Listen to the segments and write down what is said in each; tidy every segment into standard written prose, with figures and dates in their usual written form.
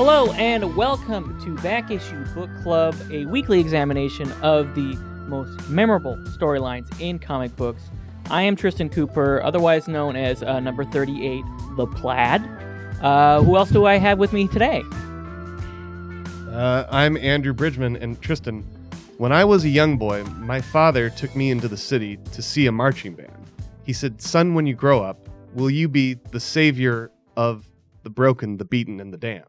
Hello and welcome to Back Issue Book Club, a weekly examination of the most memorable storylines in comic books. I am Tristan Cooper, otherwise known as number 38, The Plaid. Who else do I have with me today? I'm Andrew Bridgman, and Tristan, when I was a young boy, my father took me into the city to see a marching band. He said, "Son, when you grow up, will you be the savior of the broken, the beaten, and the damned?"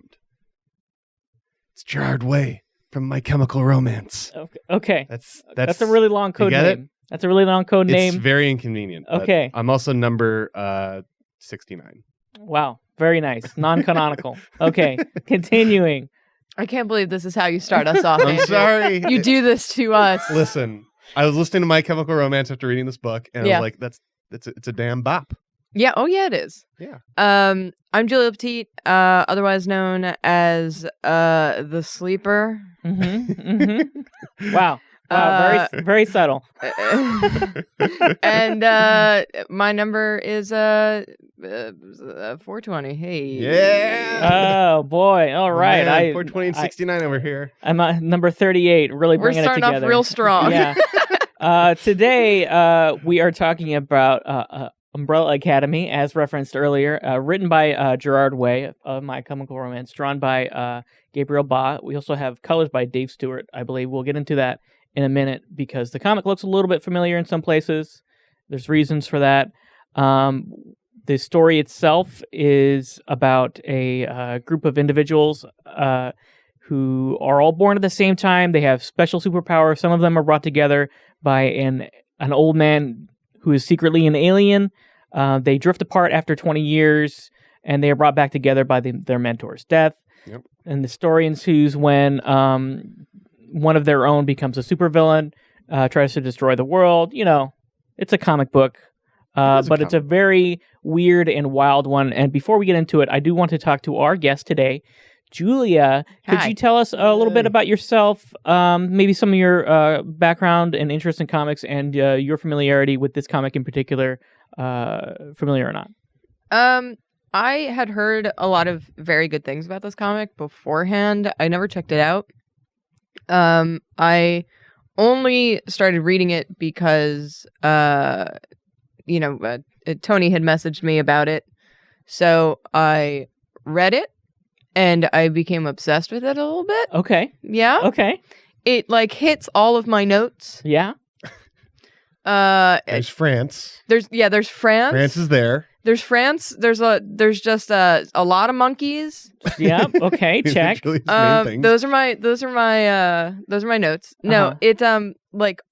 It's Gerard Way from My Chemical Romance. Okay. That's a really long code name. It? That's a really long code name. It's very inconvenient. Okay. I'm also number 69. Wow. Very nice. Non-canonical. Okay. Continuing. I can't believe this is how you start us off. I'm Andrew. sorry. You do this to us. Listen, I was listening to My Chemical Romance after reading this book, and I was like, it's a damn bop. Yeah. Oh, yeah, it is. Yeah. I'm Julia Lepetit, otherwise known as the Sleeper. Wow. Wow. Very subtle. And my number is 420. Hey. Yeah. Oh boy. All right. Man, 420 and 69 over here. I'm number 38. Really We're bringing it together. starting off real strong. Yeah. Today we are talking about Umbrella Academy, as referenced earlier, written by Gerard Way of My Chemical Romance, drawn by Gabriel Ba. We also have colors by Dave Stewart, I believe. We'll get into that in a minute because the comic looks a little bit familiar in some places. There's reasons for that. The story itself is about a group of individuals who are all born at the same time. They have special superpowers. Some of them are brought together by an old man who is secretly an alien. They drift apart after 20 years, and they are brought back together by their mentor's death. Yep. And the story ensues when one of their own becomes a supervillain, tries to destroy the world. You know, it's a comic book, but it's a very weird and wild one. And before we get into it, I do want to talk to our guest today, Julia. Could Hi. you tell us a little bit about yourself, maybe some of your background and interest in comics and your familiarity with this comic in particular, familiar or not? I had heard a lot of very good things about this comic beforehand. I never checked it out. I only started reading it because, Tony had messaged me about it. So I read it and I became obsessed with it a little bit. Okay. Yeah. Okay. It hits all of my notes. Yeah. There's France. There's France. France is there. There's France. There's just a lot of monkeys. Yeah. Okay. Check. Julia's main things. Those are my notes. No, it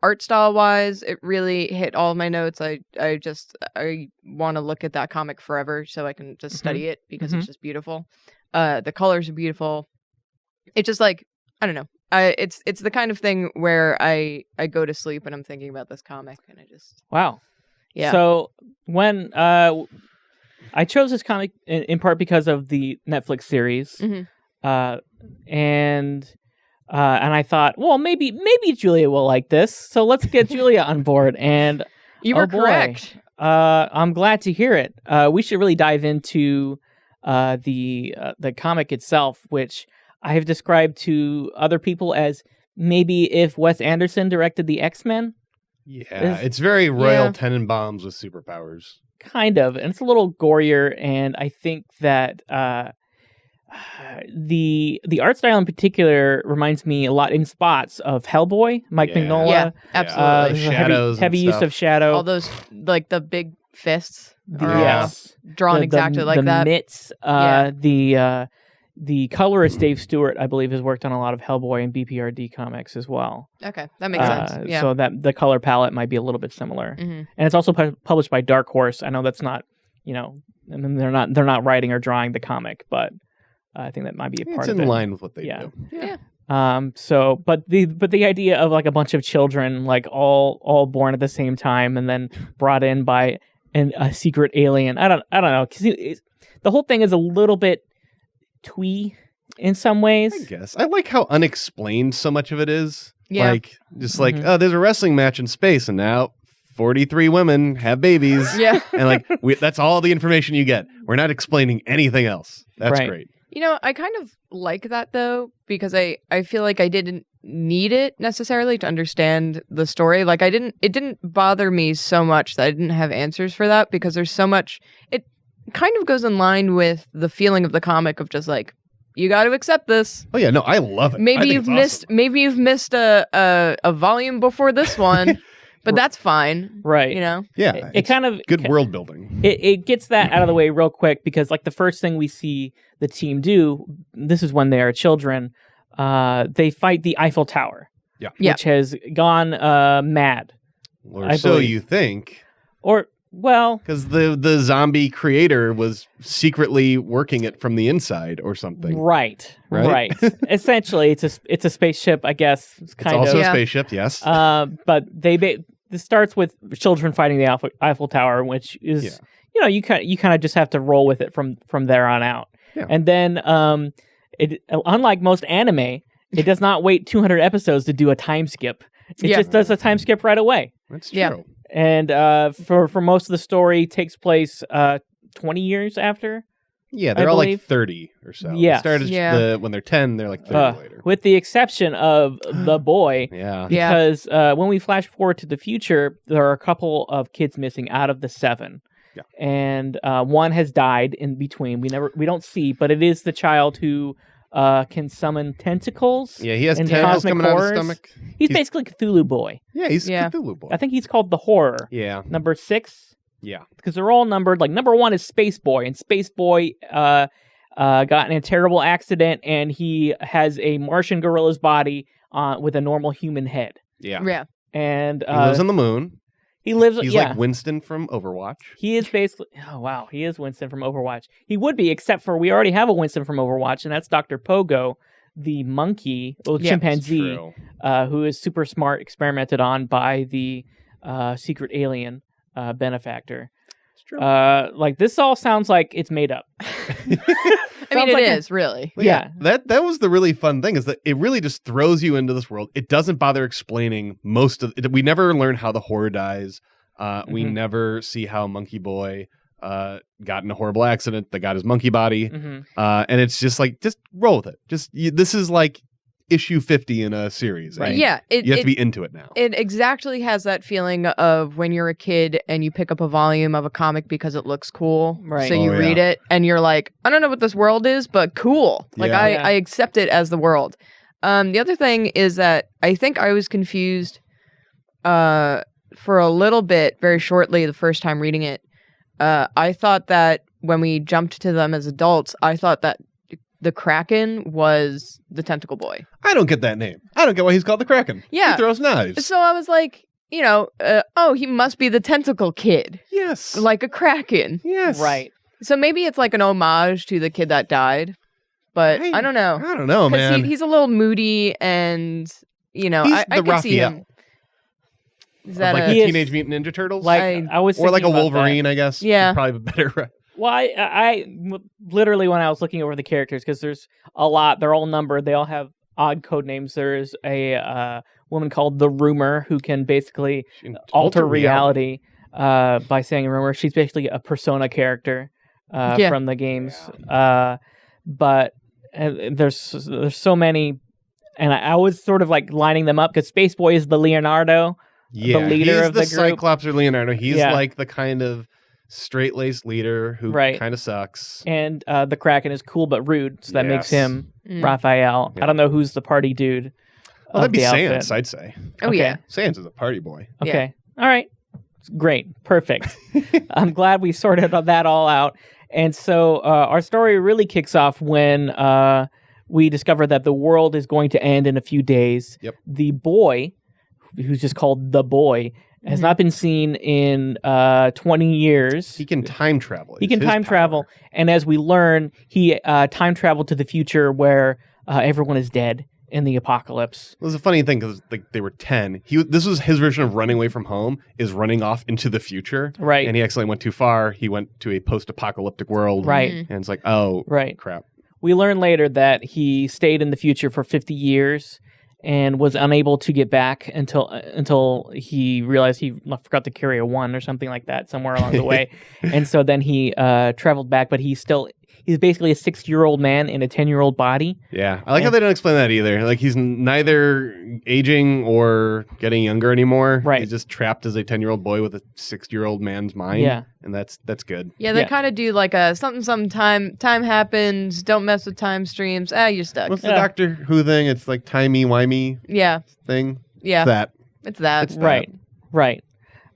art style wise, it really hit all of my notes. I want to look at that comic forever so I can just study it because it's just beautiful. The colors are beautiful. It's just I don't know. It's the kind of thing where I go to sleep and I'm thinking about this comic and I just Wow. Yeah. So when I chose this comic in part because of the Netflix series, and I thought, well, maybe Julia will like this, so let's get Julia on board. And you were correct. I'm glad to hear it. We should really dive into the comic itself, which I have described to other people as maybe if Wes Anderson directed the X-Men. Yeah, it's very Royal Tenenbaums with superpowers. Kind of, and it's a little gorier, and I think that the art style in particular reminds me a lot in spots of Hellboy, Mike Mignola. Yeah, absolutely. Shadows, heavy use of shadow. All those the big fists Yes. drawn exactly like the that. Mitts, the colorist Dave Stewart, I believe, has worked on a lot of Hellboy and BPRD comics as well. Okay, that makes sense. Yeah. So that the color palette might be a little bit similar, and it's also published by Dark Horse. I know that's not, I mean, they're not writing or drawing the comic, but I think that might be a part of it. It's in line with what they do. Yeah. But the idea of a bunch of children all born at the same time and then brought in by a secret alien. I don't know. 'Cause the whole thing is a little bit twee in some ways. I guess. I like how unexplained so much of it is. Yeah. Oh, there's a wrestling match in space and now 43 women have babies. Yeah. And that's all the information you get. We're not explaining anything else. That's Right. great. I kind of like that though, because I feel like I didn't need it necessarily to understand the story. Like it didn't bother me so much that I didn't have answers for that, because there's so much. It kind of goes in line with the feeling of the comic of just like, you got to accept this. Oh yeah, no, I love it. Maybe you've missed a volume before this one. But that's fine. Right. Yeah. It kind of... good world building. It gets that out of the way real quick, because like the first thing we see the team do, this is when they are children, they fight the Eiffel Tower. Yeah. Which has gone mad. Or so you think. Or, well... because the zombie creator was secretly working it from the inside or something. Right. Essentially, it's a spaceship, I guess. It's also a spaceship, yes. But this starts with children fighting the Eiffel Tower, which is, you kind of just have to roll with it from there on out. Yeah. And then, unlike most anime, it does not wait 200 episodes to do a time skip. It just does a time skip right away. That's true. Yeah. And for most of the story, takes place 20 years after. Yeah, they're all like 30 or so. Yeah. It started when they're 10, they're like 30 later. With the exception of the boy. Yeah. Because when we flash forward to the future, there are a couple of kids missing out of the 7. Yeah. And one has died in between. We don't see, but it is the child who can summon tentacles. Yeah, he has tentacles coming out of his stomach. He's basically Cthulhu Boy. Yeah, he's Cthulhu Boy. I think he's called the Horror. Yeah. Number 6. Yeah. Because they're all numbered. Like, number 1 is Spaceboy, and Spaceboy got in a terrible accident, and he has a Martian gorilla's body with a normal human head. Yeah. Yeah. And he lives on the moon. He's like Winston from Overwatch. He is basically... Oh, wow. He is Winston from Overwatch. He would be, except for we already have a Winston from Overwatch, and that's Dr. Pogo, the monkey, chimpanzee, who is super smart, experimented on by the secret alien benefactor. It's true. Like, this all sounds like it's made up. I mean, it is, really. Well, yeah. That was the really fun thing, is that it really just throws you into this world. It doesn't bother explaining most of it. We never learn how the horror dies. We never see how Monkey Boy got in a horrible accident that got his monkey body. And it's just like, just roll with it. This is like issue 50 in a series. Right. Yeah. You have to be into it now. It exactly has that feeling of when you're a kid and you pick up a volume of a comic because it looks cool. Right. So you read it and you're like, I don't know what this world is, but cool. Like I accept it as the world. The other thing is that I think I was confused for a little bit, very shortly, the first time reading it. I thought that when we jumped to them as adults, I thought that the Kraken was the Tentacle Boy. I don't get that name. I don't get why he's called the Kraken. Yeah. He throws knives. So I was like, he must be the Tentacle Kid. Yes. Like a Kraken. Yes. Right. So maybe it's like an homage to the kid that died. But I don't know. I don't know, man. He's a little moody and, he's I the can see him. Raphael. Is that like the Teenage Mutant Ninja Turtles? Like, I was or like a Wolverine, that. I guess. Yeah. Probably better. Well, I literally, when I was looking over the characters, because there's a lot, they're all numbered, they all have odd code names. There's a woman called the Rumor who can basically alter reality by saying rumor. She's basically a Persona character from the games. Yeah. But there's so many, and I was sort of like lining them up, because Spaceboy is the Leonardo, the leader of the group. Cyclops or Leonardo. He's like the kind of straight-laced leader who kind of sucks. And the Kraken is cool but rude, so that makes him Raphael. Yeah. I don't know who's the party dude. Well, that'd be Sans, I'd say. Oh, yeah. Sans is a party boy. Okay. Yeah. All right. Great. Perfect. I'm glad we sorted that all out. And so our story really kicks off when we discover that the world is going to end in a few days. Yep. The boy, who's just called the boy, has not been seen in 20 years. He can time travel. He can time travel. And as we learn, he time traveled to the future where everyone is dead in the apocalypse. It was a funny thing because they were 10. This was his version of running away from home, is running off into the future. Right. And he accidentally went too far. He went to a post-apocalyptic world. Right. And it's like, oh, crap. We learn later that he stayed in the future for 50 years and was unable to get back until he realized he forgot to carry a 1 or something like that somewhere along the way. And so then he traveled back, but he he's basically a 6-year-old man in a 10-year-old body. Yeah, I like how they don't explain that either. Like he's neither aging or getting younger anymore. Right. He's just trapped as a 10-year-old boy with a 6-year-old man's mind. Yeah. And that's good. Yeah, they kind of do like a something time happens, don't mess with time streams. You're stuck. What's the Doctor Who thing? It's like timey-wimey thing. Yeah. It's that. Right.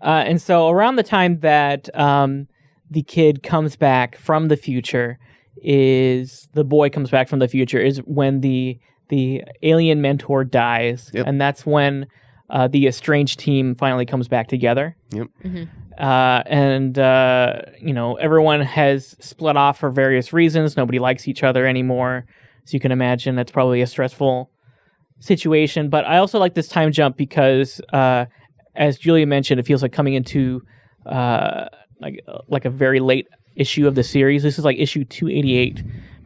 And so around the time that the kid comes back from the future is when the alien mentor dies. Yep. And that's when the estranged team finally comes back together. Yep. And everyone has split off for various reasons. Nobody likes each other anymore. So you can imagine that's probably a stressful situation. But I also like this time jump because, as Julia mentioned, it feels like coming into like a very late issue of the series. This is like issue 288,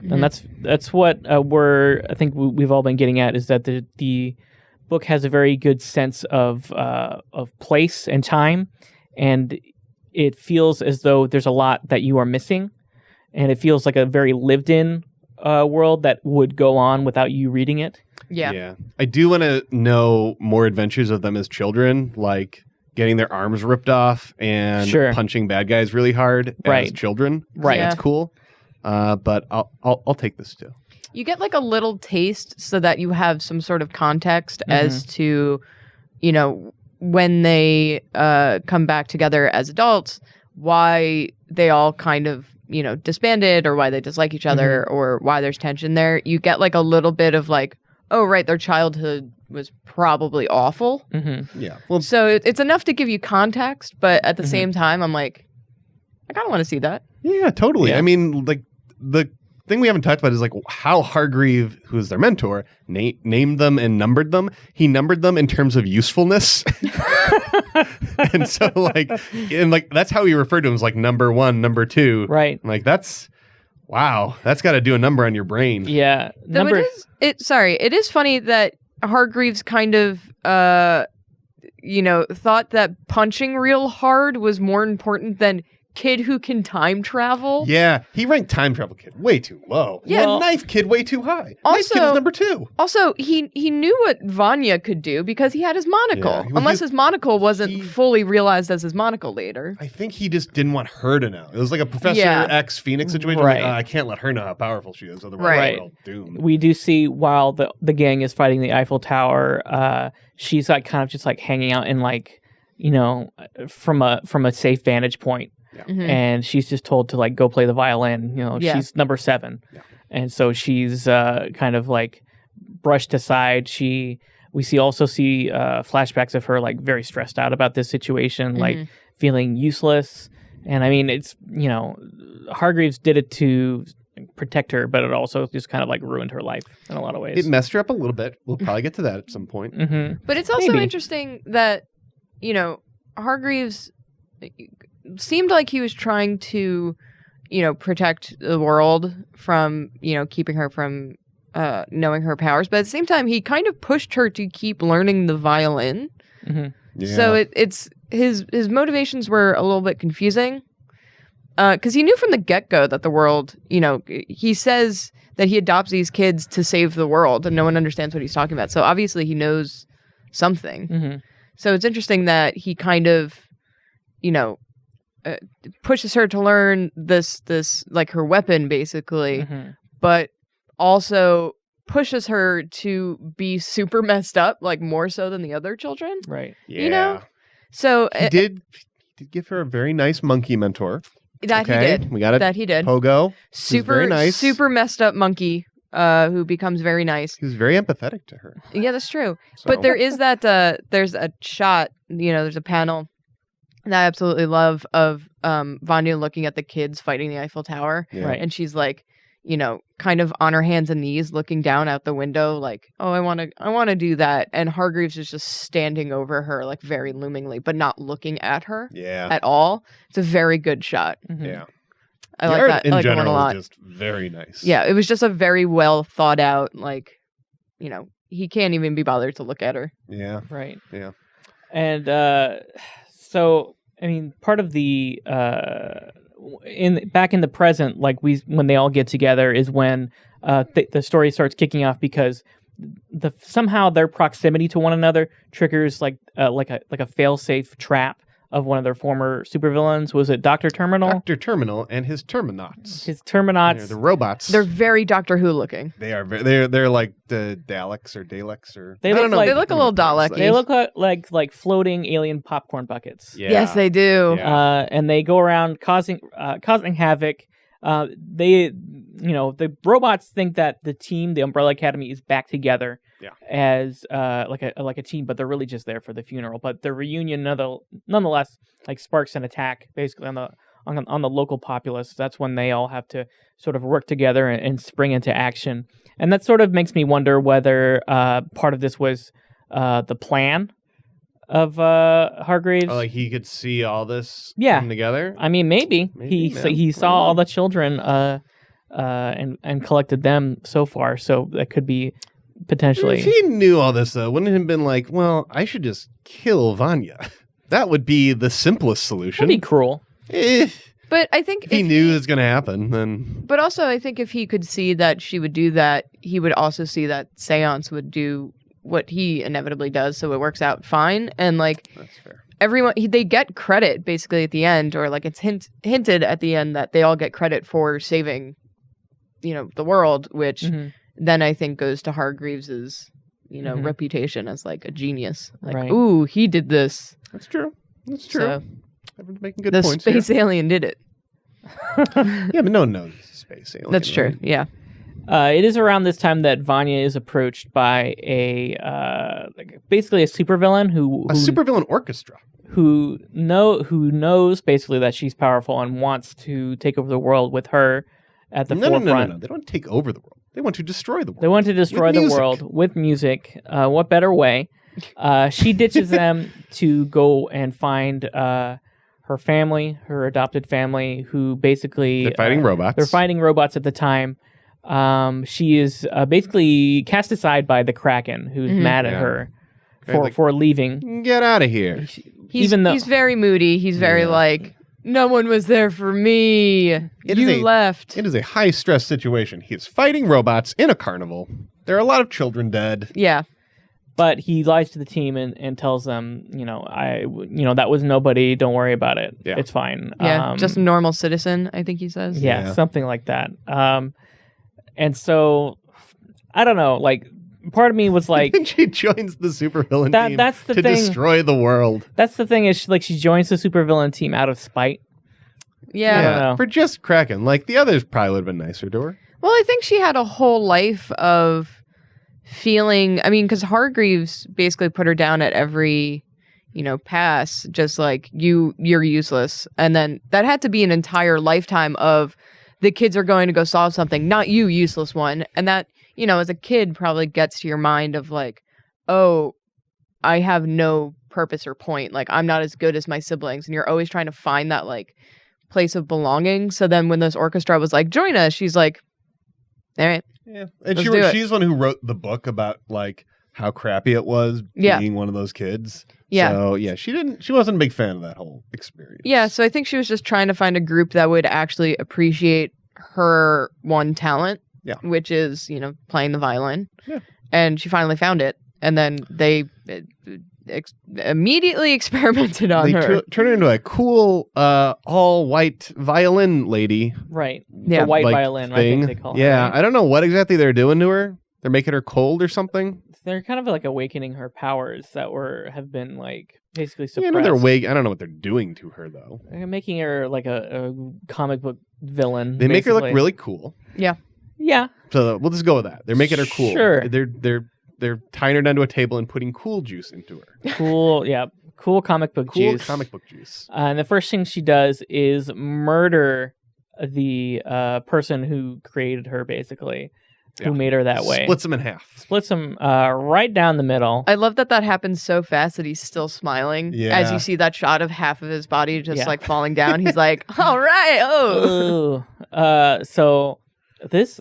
and that's what I think we've all been getting at, is that the book has a very good sense of place and time, and it feels as though there's a lot that you are missing, and it feels like a very lived in world that would go on without you reading it. Yeah. I do want to know more adventures of them as children, like getting their arms ripped off and punching bad guys really hard as children. Right. That's cool. But I'll take this too. You get like a little taste so that you have some sort of context as to, when they come back together as adults, why they all kind of, disbanded, or why they dislike each other, or why there's tension there. You get like a little bit of like, oh, right, their childhood was probably awful. Yeah. Well, so it's enough to give you context, but at the same time, I'm like, I kind of want to see that. Yeah, totally. Yeah. I mean, like, the thing we haven't talked about is like how Hargreave, who is their mentor, named them and numbered them. He numbered them in terms of usefulness. And so that's how he referred to them, as like number 1, number 2. Right. Like that's got to do a number on your brain. Yeah. It is funny that Hargreaves kind of thought that punching real hard was more important than kid who can time travel. Yeah, he ranked time travel kid way too low. Yeah, knife kid way too high. Knife kid is number 2. Also, he knew what Vanya could do because he had his monocle. Yeah, unless his monocle wasn't fully realized as his monocle later. I think he just didn't want her to know. It was like a Professor X Phoenix situation. Right. Like, I can't let her know how powerful she is, otherwise we're all doomed. We do see while the gang is fighting the Eiffel Tower, she's like kind of just like hanging out in like, from a safe vantage point. Yeah. And she's just told to like go play the violin. She's number 7, and so she's kind of like brushed aside. We also see flashbacks of her like very stressed out about this situation, like feeling useless. And I mean, it's Hargreaves did it to protect her, but it also just kind of like ruined her life in a lot of ways. It messed her up a little bit. We'll probably get to that at some point. But it's also interesting that Hargreaves seemed like he was trying to, protect the world from, keeping her from knowing her powers. But at the same time, he kind of pushed her to keep learning the violin. Yeah. So it's his motivations were a little bit confusing. Because he knew from the get-go that the world, he says that he adopts these kids to save the world, and no one understands what he's talking about. So obviously he knows something. So it's interesting that he kind of, pushes her to learn this like her weapon basically, but also pushes her to be super messed up, like more so than the other children. Right. Yeah. So he did give her a very nice monkey mentor. He did. We got it. That he did. Pogo. Super very nice. Super messed up monkey. Who becomes very nice. He was very empathetic to her. Yeah, that's true. So. But there is that. There's a shot. There's a panel that I absolutely love of Vanya looking at the kids fighting the Eiffel Tower, right. And she's like, kind of on her hands and knees, looking down out the window, like, "Oh, I want to do that." And Hargreaves is just standing over her, like very loomingly, but not looking at her, at all. It's a very good shot. Yeah. I like that. In general, was just very nice. Yeah, it was just a very well thought out, like, he can't even be bothered to look at her. Yeah. Right. Yeah. And so, I mean, part of the back in the present, like when they all get together is when the story starts kicking off because somehow their proximity to one another triggers like a fail-safe trap of one of their former supervillains. Was it Dr. Terminal? Dr. Terminal and his Terminauts. His Terminauts. They're the robots. They're very Doctor Who looking. They are. They're like the Daleks or Daleks or. They I look don't know. like- They look a little Dalek-y. They look like floating alien popcorn buckets. Yeah. Yes, they do. Yeah. And they go around causing havoc. The robots think that the Umbrella Academy, is back together as like a team, but they're really just there for the funeral. But the reunion, nonetheless, like sparks an attack basically on the local populace. That's when they all have to sort of work together and spring into action. And that sort of makes me wonder whether part of this was the plan of Hargreaves. Oh, like he could see all this Yeah. come together. I mean, maybe he saw all the children and collected them so far, so that could be potentially. If he knew all this, though, wouldn't it have been like, well, I should just kill Vanya? That would be the simplest solution. That'd be cruel. But I think If he knew it was going to happen, then. But also, I think if he could see that she would do that, he would also see that Seance would do what he inevitably does, so it works out fine. And like That's fair. everyone, they get credit basically at the end, or like it's hinted at the end that they all get credit for saving, the world, which then I think goes to Hargreaves's, reputation as like a genius. Like, Right. ooh, he did this. That's true. That's true. So Everyone's making good the points space alien did it. here. Yeah, but no one knows it's a space alien. That's true. right? Yeah. It is around this time that Vanya is approached by basically a supervillain A supervillain orchestra. who knows basically that she's powerful and wants to take over the world with her at the forefront. No. They don't take over the world. They want to destroy the world. They want to destroy With the music. world with music. What better way? She ditches them to go and find her family, her adopted family, who basically They're fighting robots. They're fighting robots at the time. She is basically cast aside by the Kraken, who's mad at Yeah. her Right, for leaving. Get out of here. He's very moody. He's very like, no one was there for me. You left. It is a high-stress situation. He is fighting robots in a carnival. There are a lot of children dead. Yeah. But he lies to the team and tells them, that was nobody. Don't worry about it. Yeah. It's fine. Yeah. Just a normal citizen, I think he says. Yeah, something like that. And so, I don't know, like, part of me was like... And she joins the supervillain team that's the to thing. destroy the world. That's the thing is, she joins the supervillain team out of spite. Yeah. I don't know. For just Kraken. Like, the others probably would have been nicer to her. Well, I think she had a whole life of feeling, because Hargreaves basically put her down at every, pass, just like, you're useless. And then that had to be an entire lifetime of the kids are going to go solve something, not you, useless one. And that, as a kid probably gets to your mind of like, oh, I have no purpose or point. Like, I'm not as good as my siblings. And you're always trying to find that like place of belonging. So then when this orchestra was like, join us, she's like, all right. Yeah. And Let's she's the one who wrote the book about like how crappy it was being one of those kids. Yeah. So yeah, she wasn't a big fan of that whole experience. Yeah, so I think she was just trying to find a group that would actually appreciate her one talent, which is, playing the violin. Yeah. And she finally found it. And then they immediately experimented on her. Turned her into a cool, all-white violin lady. Right. Yeah. The white like, violin, thing. I think they call it. Yeah, Right? I don't know what exactly they're doing to her. They're making her cold or something. They're kind of like awakening her powers that have been like basically suppressed. Yeah, I don't know what they're doing to her though. They're making her like a comic book villain. They make her look basically. really cool. Yeah. Yeah. So we'll just go with that. They're making her cool. Sure. They're tying her down to a table and putting cool juice into her. Cool. Yeah. Cool comic book juice. Cool comic book juice. And the first thing she does is murder the person who created her, basically, who made her that way. Splits them in half. Splits them right down the middle. I love that happens so fast that he's still smiling as you see that shot of half of his body just like falling down. He's like, all right, oh. So this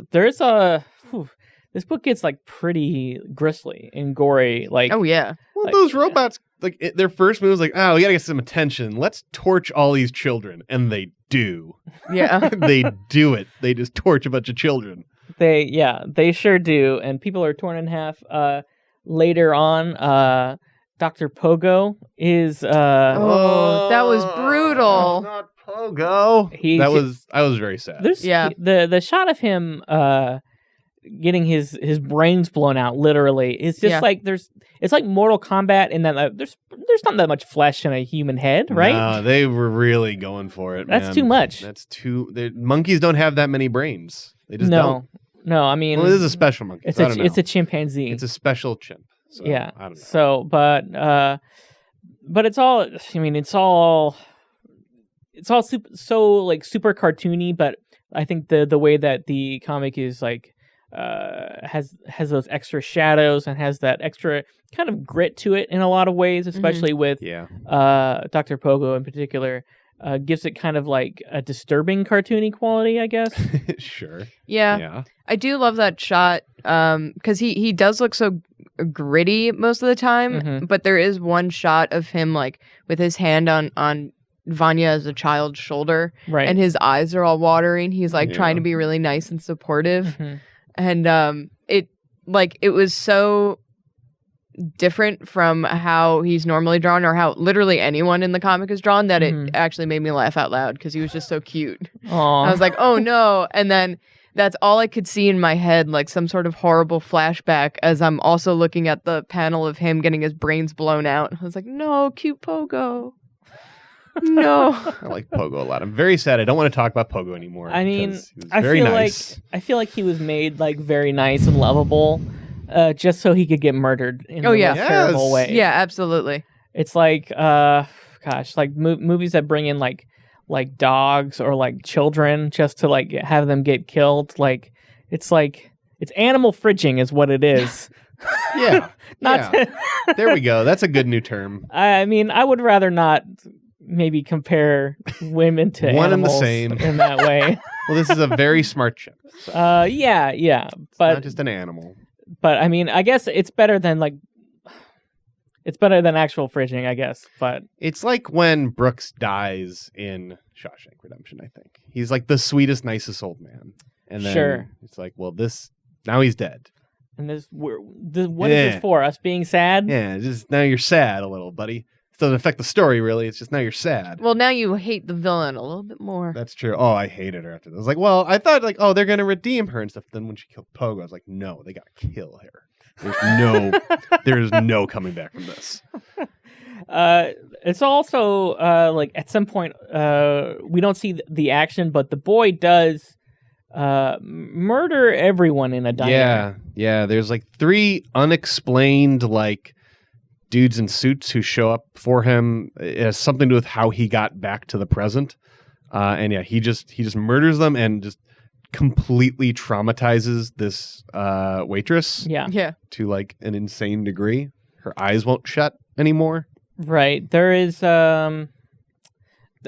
book gets like pretty grisly and gory. Like, oh yeah. Well, like- those robots like their first move was like, oh, we gotta get some attention. Let's torch all these children, and they do. Yeah. They do it. They just torch a bunch of children. They sure do, and people are torn in half. Later on, Dr. Pogo is. That was brutal. Not Pogo. I was very sad. The shot of him getting his brains blown out literally is just like it's like Mortal Kombat in that there's not that much flesh in a human head, right? No, they were really going for it. That's too much. Monkeys don't have that many brains. They just don't. No, I mean, well, this is a special monkey. It's a chimpanzee. It's a special chimp. So, yeah. I don't know. So, but it's all. I mean, it's all super cartoony. But I think the way that the comic is like has those extra shadows and has that extra kind of grit to it in a lot of ways, especially with Dr. Pogo in particular. Gives it kind of like a disturbing cartoony quality, I guess. Sure. Yeah. I do love that shot because he does look so gritty most of the time, but there is one shot of him like with his hand on Vanya as a child's shoulder, right? And his eyes are all watering. He's like trying to be really nice and supportive, and it was so different from how he's normally drawn or how literally anyone in the comic is drawn that it actually made me laugh out loud because he was just so cute. Aww. I was like, oh no. And then that's all I could see in my head, like some sort of horrible flashback as I'm also looking at the panel of him getting his brains blown out. I was like, no, cute Pogo. No. I like Pogo a lot. I'm very sad. I don't want to talk about Pogo anymore. I mean, I feel like he was made like very nice and lovable. Just so he could get murdered in the most terrible way. Yeah, absolutely. It's like, like movies that bring in like dogs or like children just to like have them get killed. Like it's animal fridging is what it is. Yeah. There we go. That's a good new term. I mean, I would rather not maybe compare women to one animals and the same in that way. Well, this is a very smart chip. So. But not just an animal. But I mean, I guess it's better than actual fridging, I guess. But it's like when Brooks dies in Shawshank Redemption. I think he's like the sweetest, nicest old man, and then it's like, well, now he's dead. And what is this for? Us being sad? Yeah, just now you're sad a little, buddy. It doesn't affect the story really. It's just now you're sad. Well, now you hate the villain a little bit more. That's true. Oh, I hated her after this. I was like, well, I thought like, oh, they're gonna redeem her and stuff. Then when she killed Pogo, I was like, no, they gotta kill her. There's no coming back from this. It's also like at some point we don't see the action, but the boy does murder everyone in a diner. Yeah. There's like 3 unexplained like dudes in suits who show up for him. It has something to do with how he got back to the present. And he just murders them and just completely traumatizes this waitress. Yeah. To like an insane degree. Her eyes won't shut anymore. Right. There is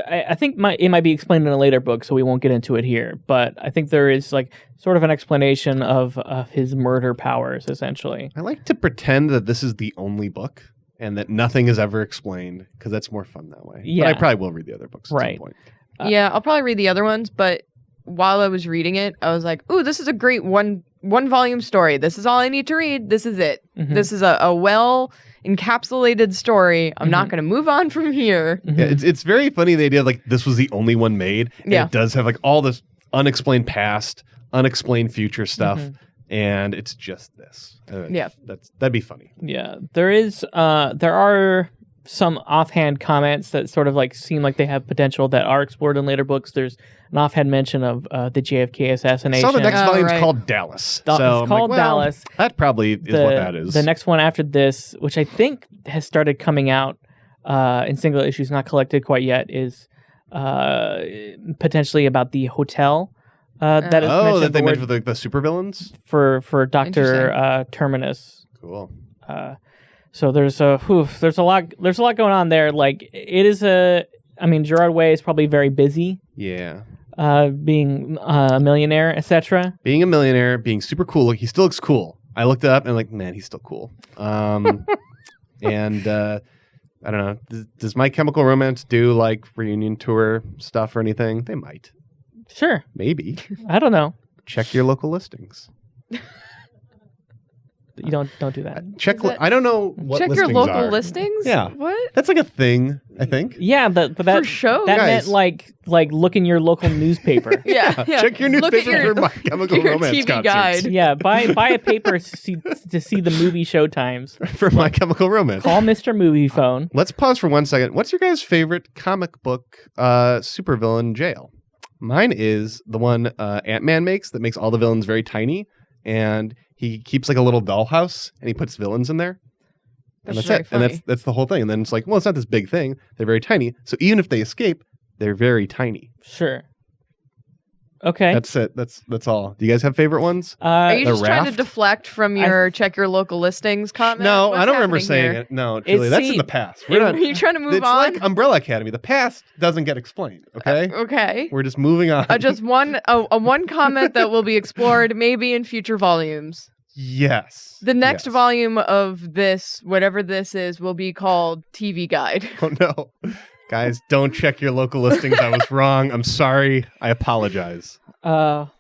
I think it might be explained in a later book, so we won't get into it here. But I think there is like sort of an explanation of his murder powers, essentially. I like to pretend that this is the only book and that nothing is ever explained because that's more fun that way. Yeah. But I probably will read the other books at some point. Yeah, I'll probably read the other ones, but while I was reading it, I was like, ooh, this is a great one volume story. This is all I need to read. This is it. This is a well encapsulated story. I'm not going to move on from here. Yeah, it's very funny the idea of like this was the only one made. And it does have like all this unexplained past, unexplained future stuff, and it's just this. That'd be funny. Yeah, there are some offhand comments that sort of like seem like they have potential that are explored in later books. There's an offhand mention of the JFK assassination. So the next volume's called Dallas. It's called Dallas. That probably is what that is. The next one after this, which I think has started coming out in single issues, not collected quite yet, is potentially about the hotel that is mentioned. That they made for the supervillains? For Dr. Terminus. Cool. So there's a lot going on there. Like it is Gerard Way is probably very busy. Yeah. Being a millionaire, etc. Being a millionaire, being super cool. He still looks cool. I looked it up and like, man, he's still cool. And I don't know. Does My Chemical Romance do like reunion tour stuff or anything? They might. Sure. Maybe. I don't know. Check your local listings. You don't do that. I don't know what check your listings local are. listings. Yeah. What? That's like a thing, I think. Yeah, but that For shows? that Guys. meant like look in your local newspaper. Yeah. Check your Look at newspaper for My Chemical your Romance TV concerts. guide. Yeah, buy a paper to see the movie show times. For My Chemical Romance. Call Mr. Movie Phone. Let's pause for 1 second. What's your guys' favorite comic book supervillain jail? Mine is the one Ant-Man makes that makes all the villains very tiny, and he keeps like a little dollhouse, and he puts villains in there. And that's very it. funny. And that's the whole thing. And then it's like, well, it's not this big thing. They're very tiny. So even if they escape, they're very tiny. Sure. Okay. That's it. That's all. Do you guys have favorite ones? Are you The just trying to raft? deflect from your check your local listings comment? No, What's I don't remember happening saying here? it. No, Julie, that's in the past. We're Are not. you trying to move It's on? like Umbrella Academy. The past doesn't get explained. Okay. Okay. We're just moving on. Just one comment that will be explored maybe in future volumes. Yes. The next Yes. volume of this, whatever this is, will be called TV Guide. Oh no. Guys, don't check your local listings. I was wrong. I'm sorry. I apologize. Wow.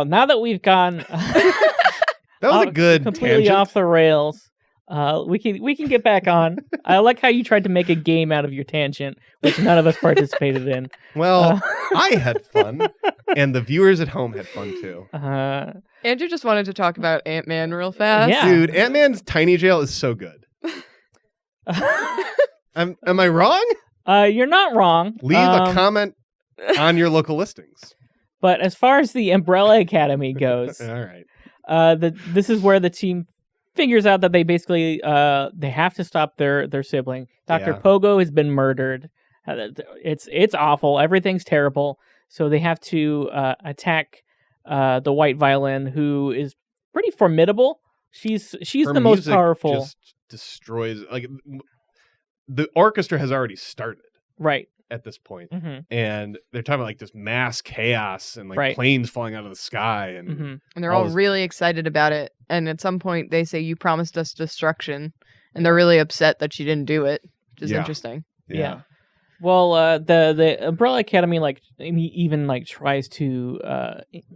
Now that we've gone That was a good completely tangent. off the rails, we can get back on. I like how you tried to make a game out of your tangent, which none of us participated in. Well, I had fun, and the viewers at home had fun too. Andrew just wanted to talk about Ant-Man real fast. Yeah. Dude, Ant-Man's tiny jail is so good. Am I wrong? You're not wrong. Leave a comment on your local listings. But as far as the Umbrella Academy goes, All right. this is where the team figures out that they basically they have to stop their sibling. Dr. Yeah. Pogo has been murdered. It's awful. Everything's terrible. So they have to attack the white violin, who is pretty formidable. She's Her the most music powerful. Just destroys. Like the orchestra has already started Right. at this point. Mm-hmm. And they're talking about like this mass chaos and like Right. planes falling out of the sky and Mm-hmm. And they're all all this- really excited about it. And at some point, they say, "You promised us destruction." And they're really upset that she didn't do it, which is Yeah. interesting. Yeah. Well, the Umbrella Academy even tries to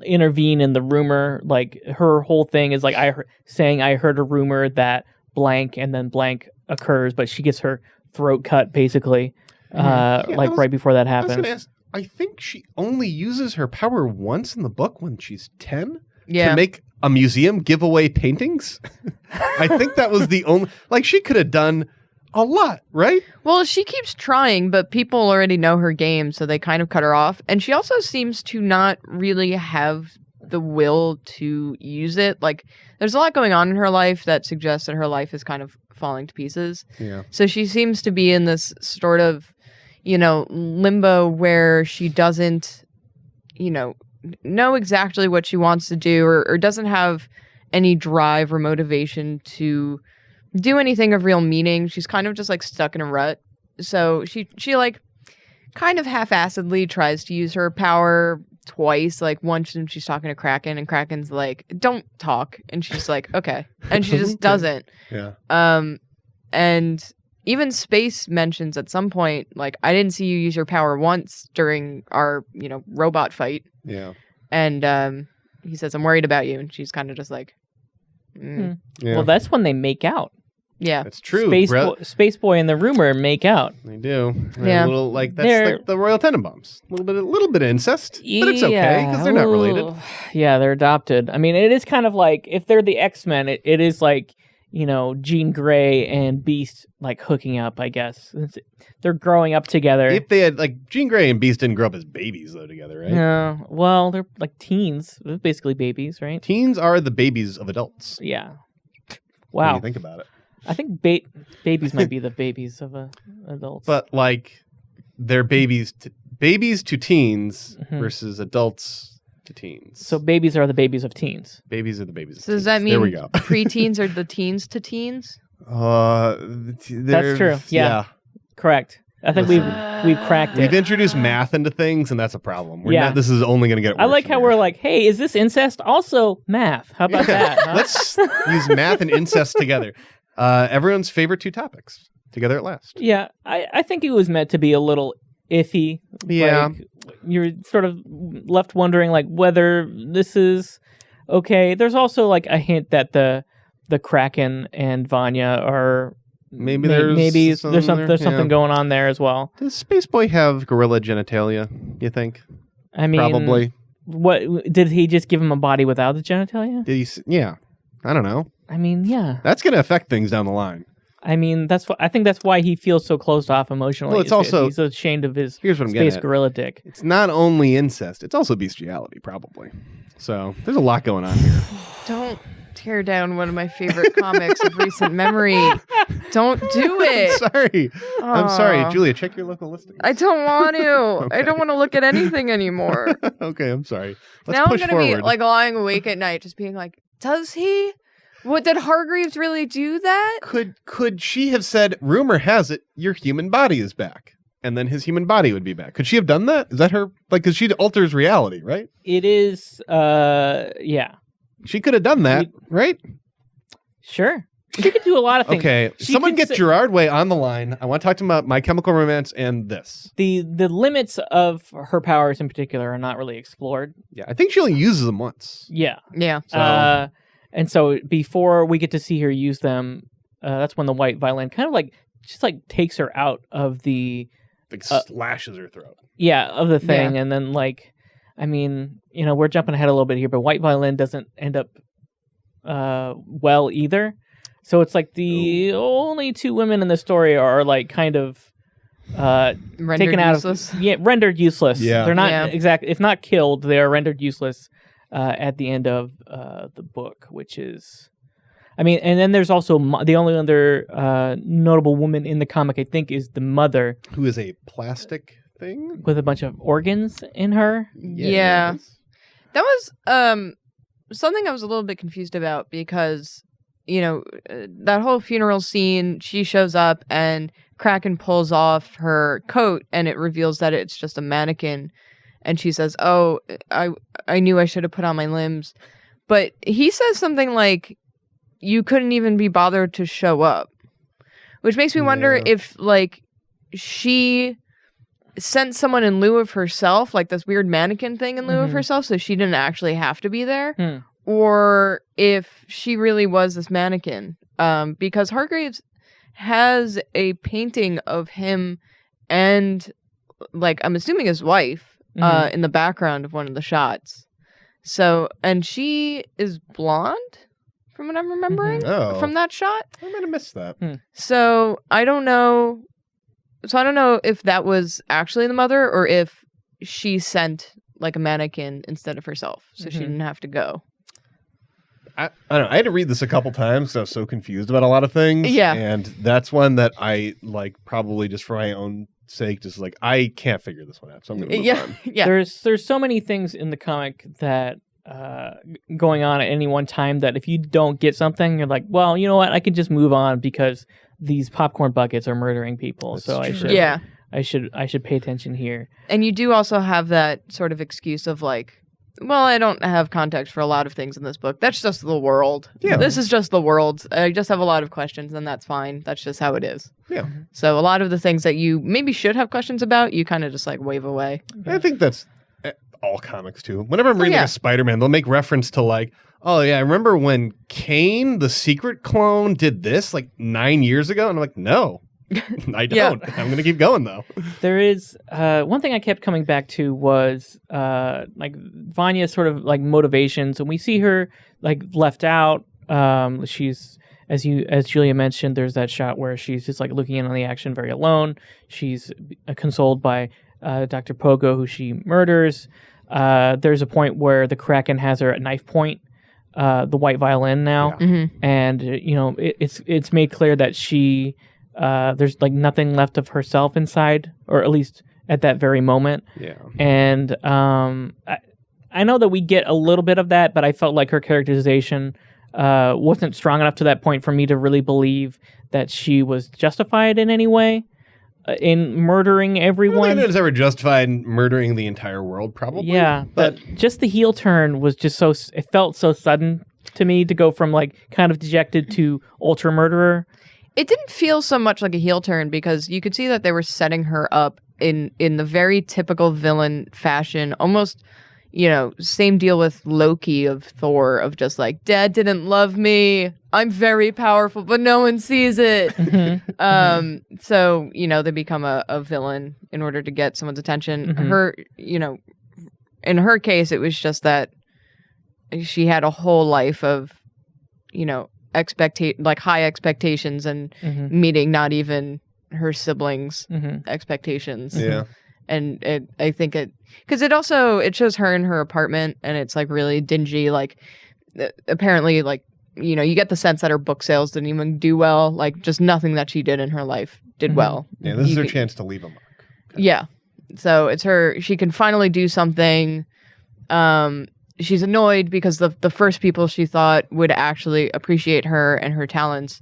intervene in the rumor. Like her whole thing is like I heard a rumor that blank and then blank occurs, but she gets her throat cut basically, right before that I was happens. going to ask, I think she only uses her power once in the book when she's 10 Yeah. to make a museum give away paintings. I think that was the only, like she could have done a lot, right? Well, she keeps trying, but people already know her game, so they kind of cut her off. And she also seems to not really have the will to use it. Like, there's a lot going on in her life that suggests that her life is kind of falling to pieces. Yeah. So she seems to be in this sort of, limbo where she doesn't, know exactly what she wants to do or doesn't have any drive or motivation to do anything of real meaning. She's kind of just like stuck in a rut. So she like kind of half-assedly tries to use her power twice. Like once when she's talking to Kraken and Kraken's like, "Don't talk," and she's like, "Okay," and she just doesn't. Yeah. And even Space mentions at some point, like, "I didn't see you use your power once during our robot fight," Yeah. and he says, "I'm worried about you," and she's kind of just like, Yeah. Well, that's when they make out. yeah. That's true. Spaceboy and the rumor make out. They do. They're Yeah. A little that's They're- like the Royal Tenenbaums. A little bit of incest, but it's okay because they're not related. Ooh. Yeah, they're adopted. I mean, it is kind of like if they're the X-Men, it is like Jean Grey and Beast like hooking up. I guess they're growing up together. If they had like Jean Grey and Beast didn't grow up as babies though together, right? No, well, they're like teens. They're basically babies, right? Teens are the babies of adults. Yeah. When Wow. you think about it. I think babies might be the babies of adults. But like they're babies to teens Mhm. versus adults to teens. so babies are the babies of teens. babies are the babies. So of does teens. that mean There we go. preteens are the teens to teens? That's true. Yeah. Correct. I think we've cracked We've it. introduced math into things, and that's a problem. Yeah. This is only going to get worse. I like from how here. we're like, hey, is this incest? Also math. How about that? Huh? Let's use math and incest together. Everyone's favorite two topics. together at last. Yeah, I think it was meant to be a little iffy. Yeah. Like, you're sort of left wondering like whether this is okay. There's also like a hint that the Kraken and Vanya are Maybe there's something going on there as well. Does Spaceboy have gorilla genitalia, you think? I mean, probably. What did he just give him a body without the genitalia? Did he? Yeah, I don't know. I mean, yeah. That's going to affect things down the line. I mean, I think that's why he feels so closed off emotionally. Well, it's also he's ashamed of his here's what I'm space gorilla dick. It's not only incest; it's also bestiality, probably. So there's a lot going on here. Don't tear down one of my favorite comics of recent memory. Don't do it. I'm sorry, Julia. Check your local listings. I don't want to. Okay. I don't want to look at anything anymore. Okay, I'm sorry. Let's now push I'm gonna forward. be like lying awake at night, just being like, "Does he? What did Hargreaves really do that?" Could she have said, "Rumor has it your human body is back," and then his human body would be back? Could she have done that? Is that her? Like, because she alters reality, right? It is. Yeah. She could have done that, right? Sure. She could do a lot of things. Okay, someone get Gerard Way on the line. I want to talk to him about My Chemical Romance and this. The limits of her powers in particular are not really explored. Yeah, I think she only uses them once. Yeah. Yeah. So. And so before we get to see her use them, that's when the white violin kind of like just like takes her out of the slashes her throat. Yeah, of the thing, Yeah. and then like, I mean, we're jumping ahead a little bit here, but white violin doesn't end up well either. So it's like the only two women in the story are like kind of Rendered taken out useless. Rendered useless. Yeah. They're not exactly, if not killed, they are rendered useless at the end of the book, which is, I mean, and then there's also the only other notable woman in the comic, I think, is the mother, who is a plastic thing with a bunch of organs in her. Yeah. That was something I was a little bit confused about because, that whole funeral scene, she shows up and Kraken pulls off her coat and it reveals that it's just a mannequin. And she says, "Oh, I knew I should have put on my limbs." But he says something like, "You couldn't even be bothered to show up," which makes me wonder if, like, she sent someone in lieu of herself, like this weird mannequin thing in lieu of herself, so she didn't actually have to be there, or if she really was this mannequin. Because Hargreaves has a painting of him and, like, I'm assuming his wife, in the background of one of the shots. So, and she is blonde, from what I'm remembering from that shot. I might have missed that. So I don't know. So I don't know if that was actually the mother or if she sent like a mannequin instead of herself, so she didn't have to go. I don't know. I had to read this a couple times because I was so confused about a lot of things. Yeah. And that's one that I like probably just for my own sake, just like, I can't figure this one out. So I'm going to move on. Yeah. There's so many things in the comic that going on at any one time that if you don't get something, you're like, well, you know what? I can just move on because these popcorn buckets are murdering people. That's so true. I should pay attention here. And you do also have that sort of excuse of like, well, I don't have context for a lot of things in this book. That's just the world. Yeah. This is just the world. I just have a lot of questions, and that's fine. That's just how it is. Yeah. So a lot of the things that you maybe should have questions about, you kind of just like wave away. I think that's all comics too. Whenever I'm reading like a Spider-Man, they'll make reference to like, oh yeah, I remember when Kane, the secret clone, did this like 9 years ago, and I'm like, no. I don't. I'm going to keep going though. There is one thing I kept coming back to was like Vanya's sort of like motivations, and we see her like left out. She's as Julia mentioned, there's that shot where she's just like looking in on the action very alone. She's consoled by Dr. Pogo, who she murders. There's a point where the Kraken has her at knife point, the white violin now, and it's made clear that she. There's like nothing left of herself inside, or at least at that very moment. Yeah. And I know that we get a little bit of that, but I felt like her characterization wasn't strong enough to that point for me to really believe that she was justified in any way in murdering everyone. I don't think it was ever justified in murdering the entire world, probably. Yeah, but just the heel turn was just so, it felt so sudden to me to go from like kind of dejected to ultra murderer. It didn't feel so much like a heel turn because you could see that they were setting her up in the very typical villain fashion, almost, same deal with Loki of Thor, of just like, Dad didn't love me, I'm very powerful, but no one sees it. So, they become a villain in order to get someone's attention. Her, in her case, it was just that she had a whole life of, high expectations and meeting not even her siblings' expectations. Yeah. And I think because it shows her in her apartment, and it's like really dingy. Like, apparently, like, you get the sense that her book sales didn't even do well. Like, just nothing that she did in her life did well. Yeah, this is her chance to leave a mark. Yeah. So it's she can finally do something. She's annoyed because the first people she thought would actually appreciate her and her talents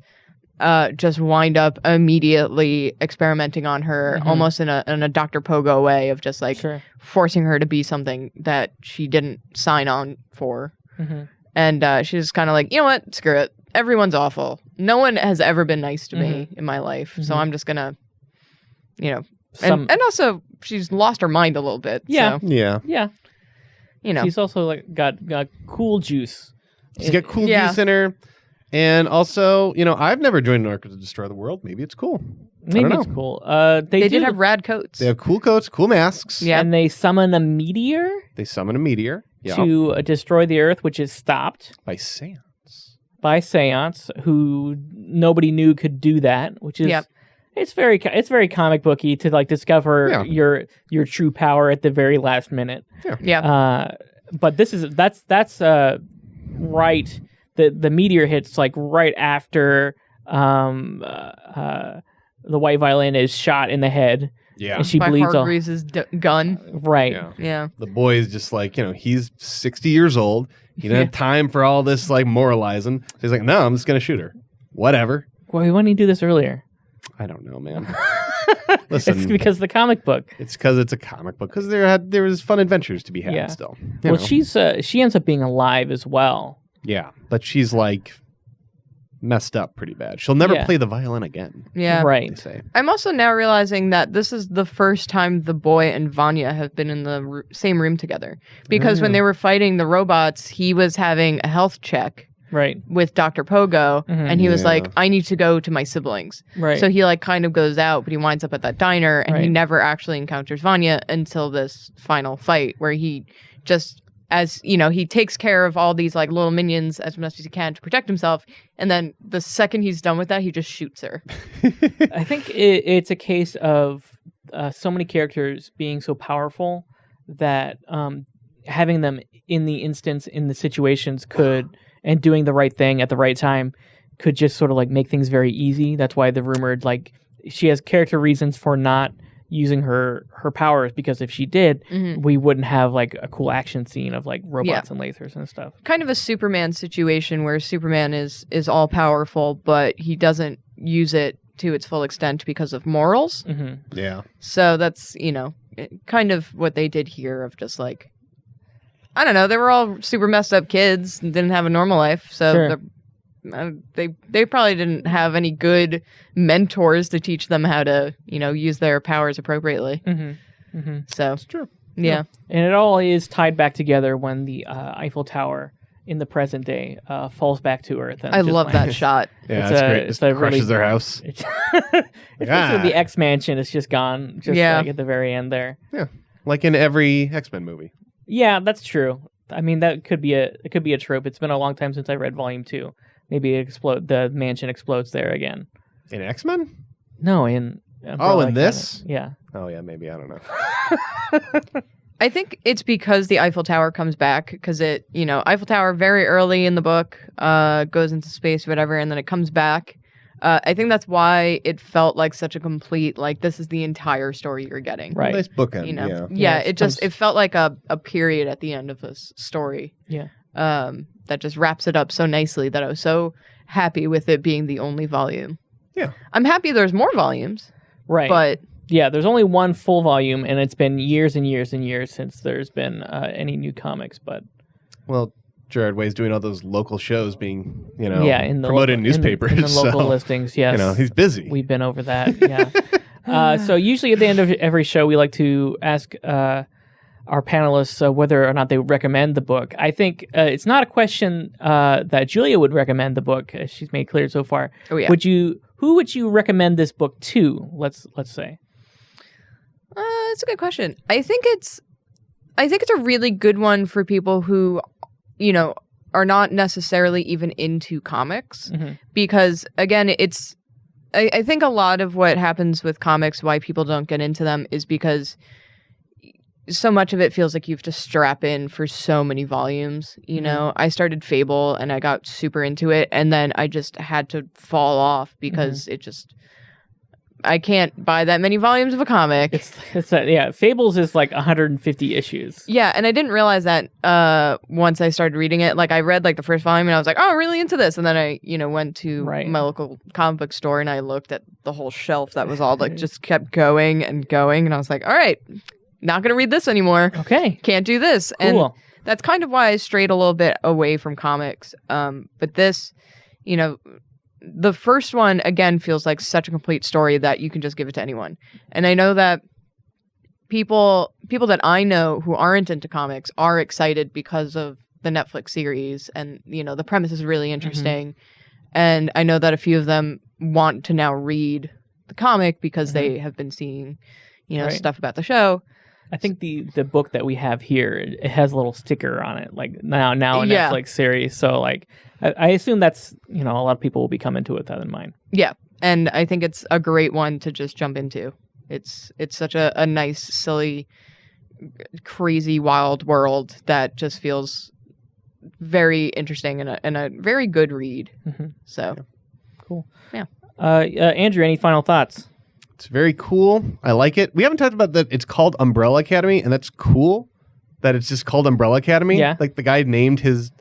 just wind up immediately experimenting on her, almost in a Dr. Pogo way of just like forcing her to be something that she didn't sign on for. And she's kind of like, you know what? Screw it. Everyone's awful. No one has ever been nice to me in my life. So I'm just going to, and also she's lost her mind a little bit. Yeah. So, Yeah. She's also like got cool juice. She's got cool juice in her. And also, I've never joined an arc to destroy the world. Maybe it's cool. Maybe it's cool. They did have rad coats. They have cool coats, cool masks. Yeah. And they summon a meteor. They summon a meteor. To destroy the Earth, which is stopped. By Seance. By Seance, who nobody knew could do that, which is... It's very comic booky to like discover your true power at the very last minute. But that's right. The meteor hits like right after the white violin is shot in the head. Yeah, and she by bleeds. Hargreaves' gun. Right. Yeah. The boy is just like, he's 60 years old. He didn't have time for all this like moralizing. So he's like, no, I'm just gonna shoot her. Whatever. Why didn't he do this earlier? I don't know, man. Listen, it's because the comic book. It's because it's a comic book. Because there was fun adventures to be had still. Well, she ends up being alive as well. Yeah, but she's like messed up pretty bad. She'll never play the violin again. Yeah, right. They say. I'm also now realizing that this is the first time the boy and Vanya have been in the same room together. Because when they were fighting the robots, he was having a health check. Right. With Dr. Pogo, and he was like, I need to go to my siblings. Right. So he like kind of goes out, but he winds up at that diner, and he never actually encounters Vanya until this final fight where he just, as he takes care of all these like little minions as much as he can to protect himself, and then the second he's done with that, he just shoots her. I think it's a case of so many characters being so powerful that having them in the situations could... and doing the right thing at the right time could just sort of like make things very easy. That's why the rumored like she has character reasons for not using her powers, because if she did, we wouldn't have like a cool action scene of like robots and lasers and stuff. Kind of a Superman situation where Superman is all powerful, but he doesn't use it to its full extent because of morals. Yeah. So that's kind of what they did here of just like, I don't know. They were all super messed up kids and didn't have a normal life. So they probably didn't have any good mentors to teach them how to, use their powers appropriately. So it's true. Yeah. And it all is tied back together when the Eiffel Tower in the present day falls back to Earth. And I love that shot. Yeah, that's great. Just crushes their house. It's basically the X Mansion. It's just gone. Just like at the very end there. Yeah. Like in every X-Men movie. Yeah, that's true. I mean, that could be a trope. It's been a long time since I read Volume 2. Maybe the mansion explodes there again. In X-Men? No, in in this? Yeah. Oh yeah, maybe, I don't know. I think it's because the Eiffel Tower comes back, because Eiffel Tower very early in the book goes into space, whatever, and then it comes back. I think that's why it felt like such a complete, like, this is the entire story you're getting. Right. Nice bookend, Yeah, it felt like a period at the end of this story. Yeah. That just wraps it up so nicely that I was so happy with it being the only volume. Yeah. I'm happy there's more volumes. Right. But... yeah, there's only one full volume, and it's been years and years and years since there's been any new comics, but... Well, Gerard Way's doing all those local shows being, in the promoted in newspapers. In the local so, listings, yes. he's busy. We've been over that, yeah. So usually at the end of every show, we like to ask our panelists whether or not they recommend the book. I think it's not a question that Julia would recommend the book, as she's made clear so far. Oh, yeah. Who would you recommend this book to, let's say? That's a good question. I think it's a really good one for people who, are not necessarily even into comics, because again, I think a lot of what happens with comics, why people don't get into them, is because so much of it feels like you have to strap in for so many volumes. I started Fable and I got super into it, and then I just had to fall off because I can't buy that many volumes of a comic. Fables is like 150 issues. Yeah, and I didn't realize that once I started reading it. Like, I read like the first volume and I was like, oh, really into this. And then I, went to my local comic book store and I looked at the whole shelf that was all like just kept going and going. And I was like, all right, not going to read this anymore. Okay. Can't do this. Cool. And that's kind of why I strayed a little bit away from comics. But this, the first one, again, feels like such a complete story that you can just give it to anyone. And I know that people that I know who aren't into comics are excited because of the Netflix series. And, the premise is really interesting. And I know that a few of them want to now read the comic because they have been seeing, stuff about the show. I think the book that we have here, it has a little sticker on it, like now a Netflix series. So like, I assume that's, a lot of people will be coming to it with that in mind. Yeah. And I think it's a great one to just jump into. It's such a nice, silly, crazy, wild world that just feels very interesting and a very good read. So cool. Yeah. Andrew, any final thoughts? It's very cool. I like it. We haven't talked about that. It's called Umbrella Academy, and that's cool that it's just called Umbrella Academy. Yeah. Like the guy named his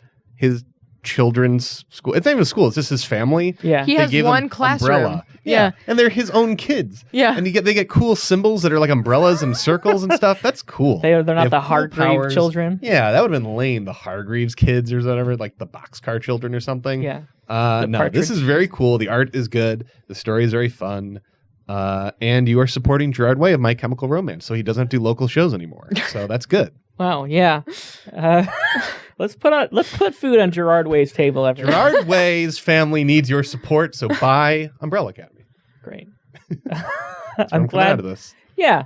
children's school. It's not even a school. It's just his family. Yeah. He has one classroom. Umbrella. Yeah. And they're his own kids. Yeah. And they get cool symbols that are like umbrellas and circles and stuff. That's cool. They're not the Hargrave children. Yeah, that would have been lame. The Hargreaves kids or whatever, like the Boxcar children or something. Yeah. No, this is very cool. The art is good. The story is very fun. And you are supporting Gerard Way of My Chemical Romance, so he doesn't have to do local shows anymore. So that's good. Wow, yeah. Let's put food on Gerard Way's table. Gerard Way's family needs your support, so buy Umbrella Academy. Great. I'm glad of this. Yeah,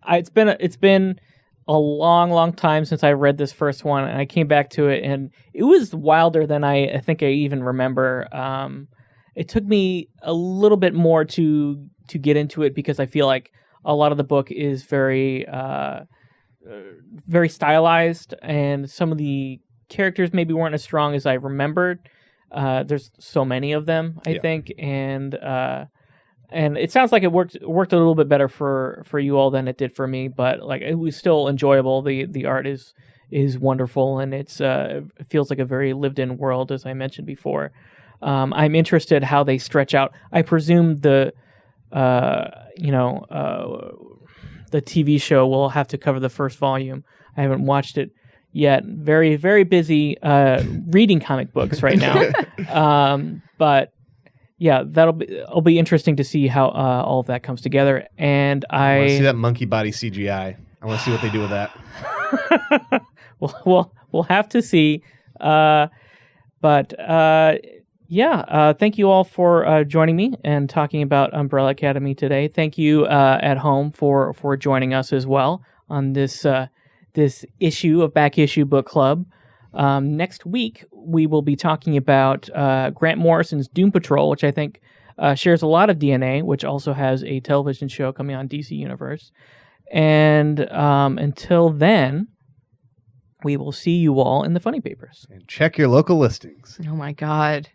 it's been a long time since I read this first one, and I came back to it, and it was wilder than I think I even remember. It took me a little bit more to get into it because I feel like a lot of the book is very stylized, and some of the characters maybe weren't as strong as I remembered. There's so many of them, I think, and it sounds like it worked a little bit better for you all than it did for me. But like, it was still enjoyable. The art is wonderful, and it feels like a very lived in world, as I mentioned before. I'm interested how they stretch out. I presume the TV show will have to cover the first volume. I haven't watched it yet. Very, very busy reading comic books right now. But yeah, it'll be interesting to see how all of that comes together. And I want to see that monkey body CGI. I want to see what they do with that. We'll have to see. Thank you all for joining me and talking about Umbrella Academy today. Thank you at home for joining us as well on this issue of Back Issue Book Club. Next week, we will be talking about Grant Morrison's Doom Patrol, which I think shares a lot of DNA, which also has a television show coming on DC Universe. And until then, we will see you all in the funny papers. And check your local listings. Oh my God.